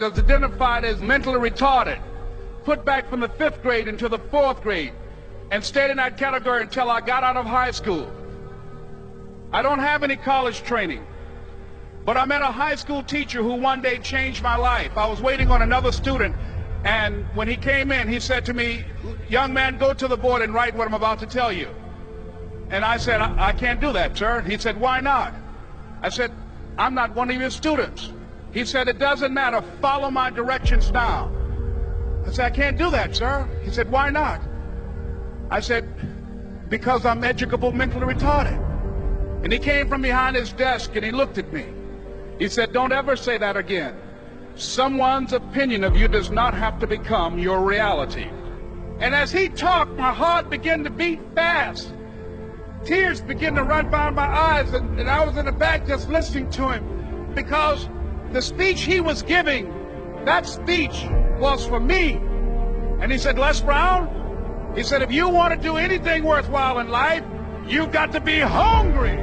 was identified as mentally retarded, put back from the 5th grade into the 4th grade, and stayed in that category until I got out of high school. I don't have any college training, but I met a high school teacher who one day changed my life. I was waiting on another student, and when he came in, he said to me, "Young man, go to the board and write what I'm about to tell you." And I said, I can't do that, sir. He said, "Why not?" I said, "I'm not one of your students." He said, "It doesn't matter. Follow my directions now." I said, "I can't do that, sir." He said, "Why not?" I said, "Because I'm educable mentally retarded." And he came from behind his desk and he looked at me. He said, "Don't ever say that again. Someone's opinion of you does not have to become your reality." And as he talked, my heart began to beat fast. Tears began to run down my eyes, and I was in the back just listening to him, because the speech he was giving, that speech was for me. And he said, "Les Brown," he said, "if you want to do anything worthwhile in life, you've got to be hungry."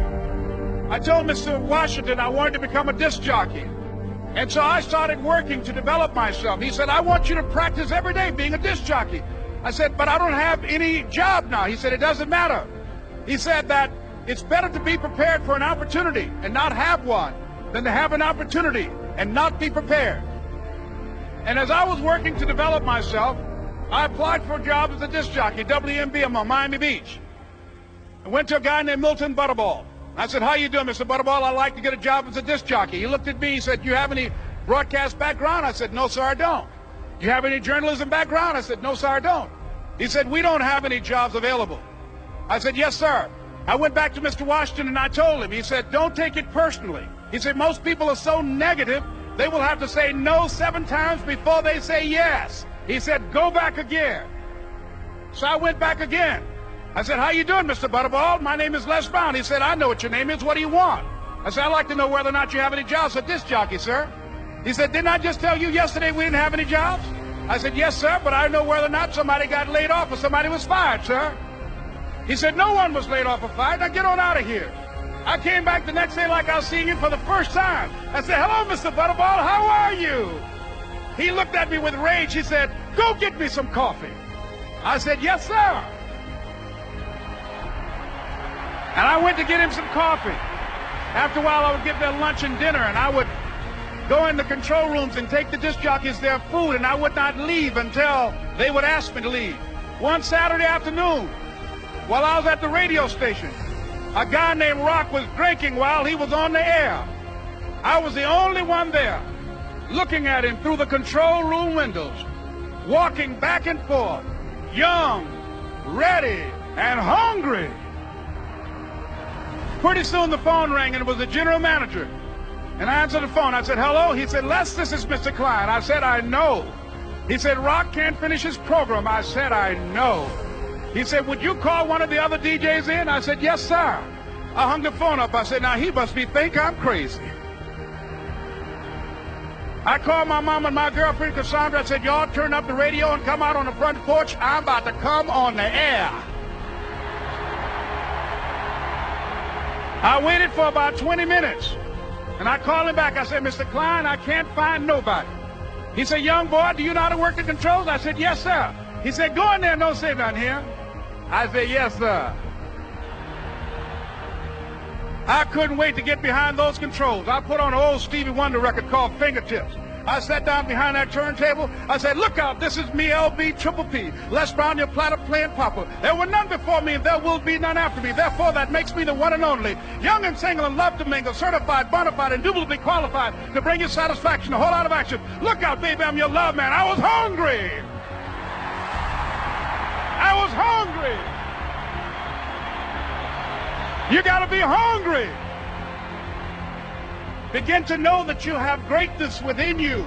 I told Mr. Washington I wanted to become a disc jockey. And so I started working to develop myself. He said, "I want you to practice every day being a disc jockey." I said, "But I don't have any job now." He said, "It doesn't matter." He said that it's better to be prepared for an opportunity and not have one than to have an opportunity and not be prepared. And as I was working to develop myself, I applied for a job as a disc jockey, WMBM on Miami Beach. I went to a guy named Milton Butterball. I said, "How you doing, Mr. Butterball? I'd like to get a job as a disc jockey." He looked at me, he said, "You have any broadcast background?" I said, "No, sir, I don't." "You have any journalism background?" I said, "No, sir, I don't." He said, "We don't have any jobs available." I said, "Yes, sir." I went back to Mr. Washington and I told him. He said, "Don't take it personally." He said, "Most people are so negative, they will have to say no 7 times before they say yes." He said, "Go back again." So I went back again. I said, "How you doing, Mr. Butterball? My name is Les Brown." He said, "I know what your name is. What do you want?" I said, "I'd like to know whether or not you have any jobs for disc jockey, sir." He said, "Didn't I just tell you yesterday we didn't have any jobs?" I said, "Yes, sir, but I know whether or not somebody got laid off or somebody was fired, sir." He said, "No one was laid off or fired. Now get on out of here." I came back the next day like I was seeing him for the first time. I said, "Hello, Mr. Butterball, how are you?" He looked at me with rage. He said, "Go get me some coffee." I said, "Yes, sir." And I went to get him some coffee. After a while, I would get their lunch and dinner, and I would go in the control rooms and take the disc jockeys their food, and I would not leave until they would ask me to leave. One Saturday afternoon, while I was at the radio station, a guy named Rock was drinking while he was on the air. I was the only one there, looking at him through the control room windows, walking back and forth, young, ready, and hungry. Pretty soon the phone rang, and it was the general manager. And I answered the phone. I said, "Hello?" He said, "Les, this is Mr. Klein." I said, "I know." He said, "Rock can't finish his program." I said, "I know." He said, "Would you call one of the other DJs in?" I said, "Yes, sir." I hung the phone up. I said, "Now he must think I'm crazy." I called my mom and my girlfriend, Cassandra. I said, "Y'all turn up the radio and come out on the front porch. I'm about to come on the air." I waited for about 20 minutes, and I called him back. I said, "Mr. Klein, I can't find nobody." He said, "Young boy, do you know how to work the controls?" I said, "Yes, sir." He said, "Go in there and don't say nothing here." I said, "Yes, sir." I couldn't wait to get behind those controls. I put on an old Stevie Wonder record called Fingertips. I sat down behind that turntable. I said, "Look out, this is me, LB Triple P, Les Brown, your platter playing papa. There were none before me, and there will be none after me. Therefore, that makes me the one and only. Young and single and love to mingle, certified, bona fide, indubitably qualified to bring you satisfaction, a whole lot of action. Look out, baby, I'm your love man." I was hungry. I was hungry. You got to be hungry. Begin to know that you have greatness within you.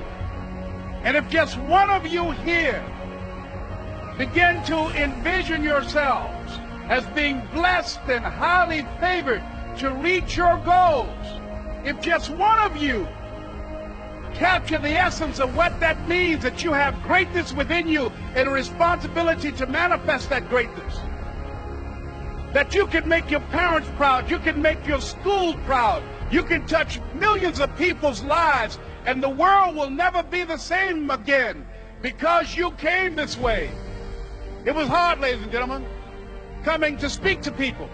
And if just one of you here begin to envision yourselves as being blessed and highly favored to reach your goals, if just one of you capture the essence of what that means, that you have greatness within you and a responsibility to manifest that greatness, that you can make your parents proud, you can make your school proud, You can touch millions of people's lives, and the world will never be the same again because you came this way. It was hard, ladies and gentlemen, coming to speak to people.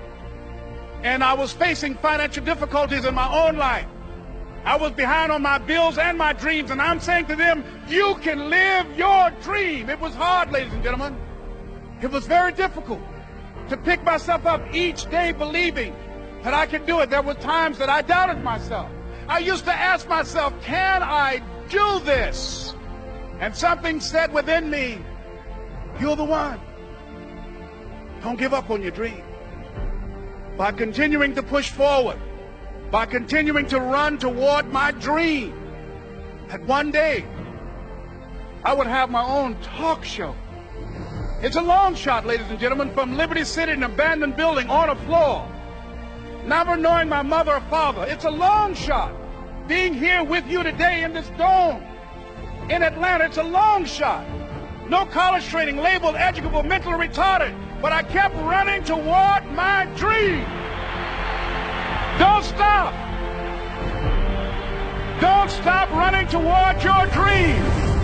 And I was facing financial difficulties in my own life. I was behind on my bills and my dreams, and I'm saying to them, you can live your dream. It was hard, ladies and gentlemen. It was very difficult to pick myself up each day believing that I could do it. There were times that I doubted myself. I used to ask myself, can I do this? And something said within me, you're the one. Don't give up on your dream. By continuing to push forward, by continuing to run toward my dream, that one day I would have my own talk show. It's a long shot, ladies and gentlemen, from Liberty City, an abandoned building on a floor, never knowing my mother or father. It's a long shot. Being here with you today in this dome in Atlanta, it's a long shot. No college training, labeled educable, mentally retarded, but I kept running toward my dream. Don't stop. Don't stop running toward your dream.